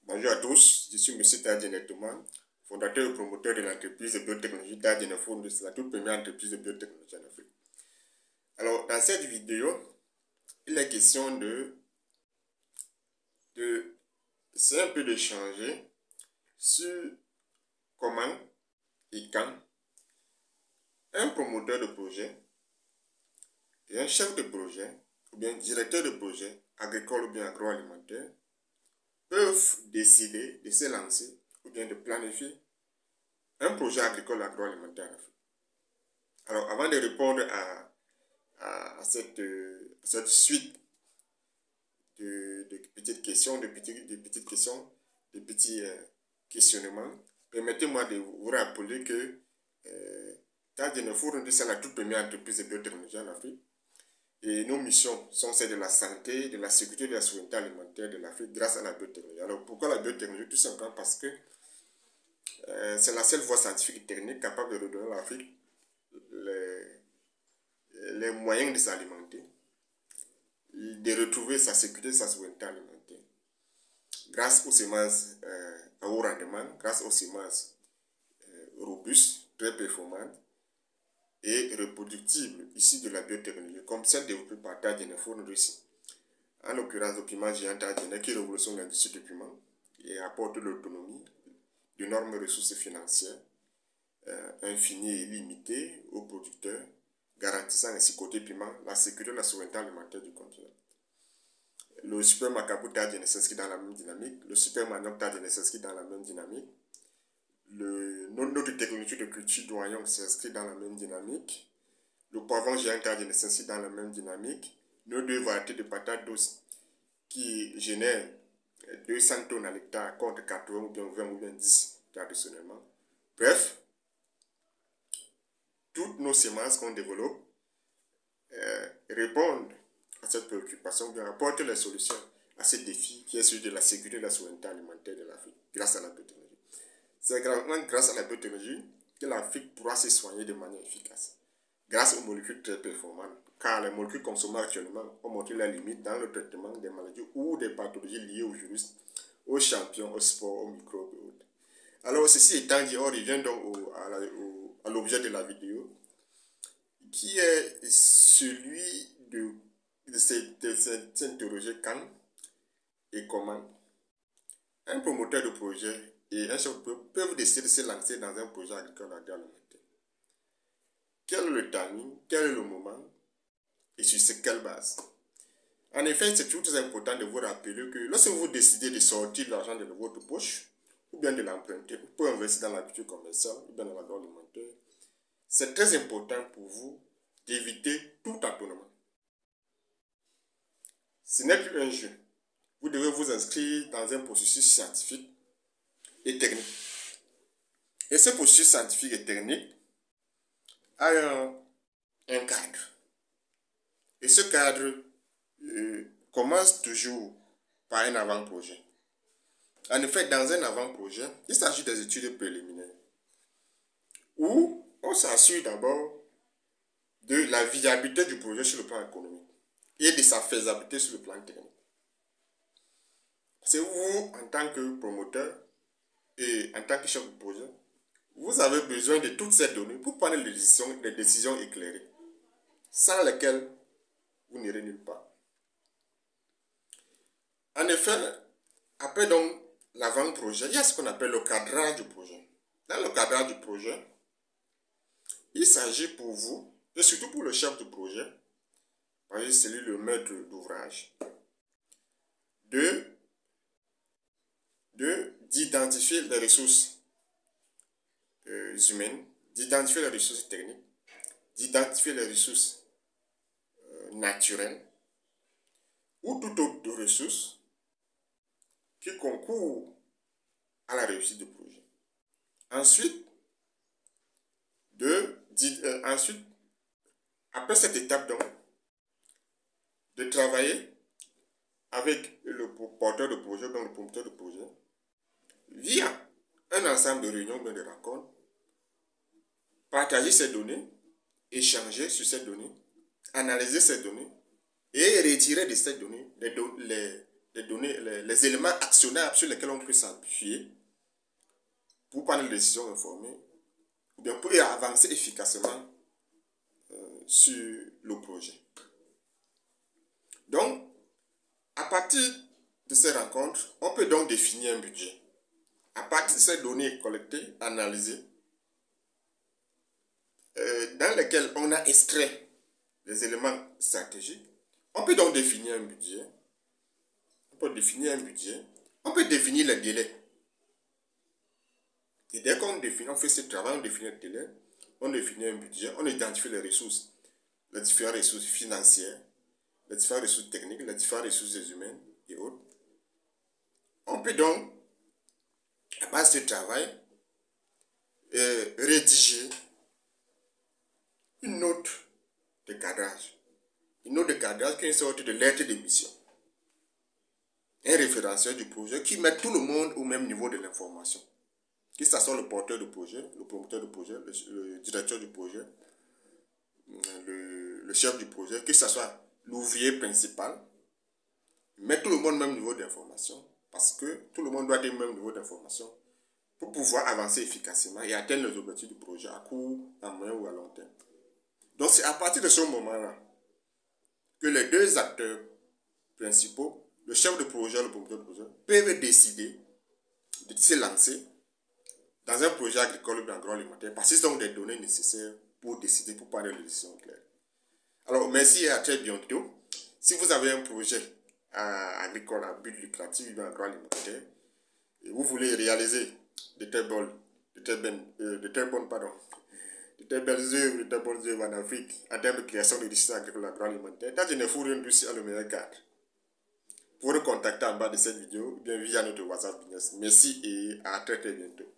Bonjour à tous, je suis M. Tadjene Touman, fondateur et promoteur de l'entreprise de biotechnologie Tadjene Food, c'est la toute première entreprise de biotechnologie en Afrique. Alors, dans cette vidéo, il est question c'est un peu d'échanger sur comment et quand un promoteur de projet et un chef de projet, ou bien directeur de projet agricole ou bien agroalimentaire, peuvent décider de se lancer ou bien de planifier un projet agricole agroalimentaire en Afrique. Alors, avant de répondre à cette suite de petites questions, de petits questionnements, permettez-moi de vous rappeler que Tadjene Food, c'est la toute première entreprise de biotechnologie en Afrique. Et nos missions sont celles de la santé, de la sécurité et de la souveraineté alimentaire de l'Afrique grâce à la biotechnologie. Alors, pourquoi la biotechnologie? Tout simplement parce que c'est la seule voie scientifique et technique capable de redonner à l'Afrique les moyens de s'alimenter, de retrouver sa sécurité et sa souveraineté alimentaire. Grâce aux semences à haut rendement, grâce aux semences robustes, très performantes et reproductibles issues de la biotechnologie, comme celle développée par Tadjene Food ici. En l'occurrence, le piment géant Tadjene qui révolutionne l'industrie du piment et apporte l'autonomie, d'énormes ressources financières infinies et illimitées aux producteurs, garantissant ainsi côté piment la sécurité et la souveraineté alimentaire du continent. Le super Macabou Tadjene s'inscrit dans la même dynamique, le super Manioc Tadjene s'inscrit dans la même dynamique, notre technologie de culture Doyon s'inscrit dans la même dynamique, le poivron géant Tadjene s'inscrit dans la même dynamique, nos deux variétés de patates douces qui génèrent 200 tonnes à l'hectare contre 80 ou bien 20 ou bien 10 traditionnellement. Bref, toutes nos semences qu'on développe répondent à cette préoccupation, bien apportent les solutions à ce défi qui est celui de la sécurité et de la souveraineté alimentaire de l'Afrique grâce à la biotechnologie. C'est grâce à la biotechnologie que l'Afrique pourra se soigner de manière efficace, grâce aux molécules très performantes, car les molécules consommées actuellement ont montré la limite dans le traitement des maladies ou des pathologies liées aux virus, aux champignons, aux spores, aux microbes et autres. Alors, ceci étant dit, on revient donc à l'objet de la vidéo, qui est celui de s'interroger quand et comment un promoteur de projet et un chef de projet peuvent décider de se lancer dans un projet agricole agroalimentaire. Quel est le timing, quel est le moment et sur quelle base? En effet, c'est toujours très important de vous rappeler que lorsque vous décidez de sortir de l'argent de votre poche ou bien de l'emprunter pour investir dans l'agriculture commerciale ou bien dans l'agroalimentaire, c'est très important pour vous d'éviter tout tâtonnement. Ce n'est plus un jeu. Vous devez vous inscrire dans un processus scientifique et technique. Et ce processus scientifique et technique a un cadre. Et ce cadre commence toujours par un avant-projet. En effet, dans un avant-projet, il s'agit des études préliminaires où on s'assure d'abord de la viabilité du projet sur le plan économique et de sa faisabilité sur le plan technique. C'est vous, en tant que promoteur et en tant que chef de projet, vous avez besoin de toutes ces données pour prendre des décisions éclairées, sans lesquelles vous n'irez nulle part. En effet, après donc l'avant-projet, il y a ce qu'on appelle le cadrage du projet. Dans le cadrage du projet, il s'agit pour vous, et surtout pour le chef de projet, parce que c'est lui le maître d'ouvrage, d'identifier les ressources humaines, d'identifier les ressources techniques, d'identifier les ressources naturelles ou toute autre ressource qui concourt à la réussite du projet. Ensuite, après cette étape donc, de travailler avec le porteur de projet, donc le promoteur de projet, via un ensemble de réunions ou de rencontres, partager ces données, échanger sur ces données, analyser ces données et retirer de ces données les données, les éléments actionnables sur lesquels on peut s'appuyer pour prendre des décisions informées, ou bien pour avancer efficacement sur le projet. Donc, à partir de ces rencontres, on peut donc définir un budget. À partir de ces données collectées, analysées, dans lesquelles on a extrait les éléments stratégiques, on peut donc définir un budget. On peut définir un budget. On peut définir les délais. Et dès qu'on définit, on fait ce travail, on définit le délai, on définit un budget, on identifie les ressources, les différentes ressources financières, les différentes ressources techniques, les différentes ressources humaines et autres. On peut donc, à base de ce travail, rédiger une note de cadrage. Une note de cadrage qui est une sorte de lettre de mission. Un référentiel du projet qui met tout le monde au même niveau de l'information. Que ce soit le porteur de projet, le promoteur de projet, le directeur du projet, le chef du projet, que ce soit l'ouvrier principal, met tout le monde au même niveau d'information, parce que tout le monde doit être au même niveau d'information pour pouvoir avancer efficacement et atteindre les objectifs du projet à court, à moyen ou à long terme. Donc c'est à partir de ce moment-là que les deux acteurs principaux, le chef de projet et le promoteur de projet, peuvent décider de se lancer dans un projet agricole ou agroalimentaire, parce qu'ils ont des données nécessaires pour décider, pour prendre des décisions claires. Alors, merci et à très bientôt. Si vous avez un projet agricole à but lucratif ou agroalimentaire, et vous voulez réaliser de très bonnes œuvres en Afrique en termes de création de richesses agricoles et agroalimentaires, il ne faut rien de plus à le meilleur cadre. Vous nous contacter en bas de cette vidéo, bien via notre WhatsApp Business. Merci et à très bientôt.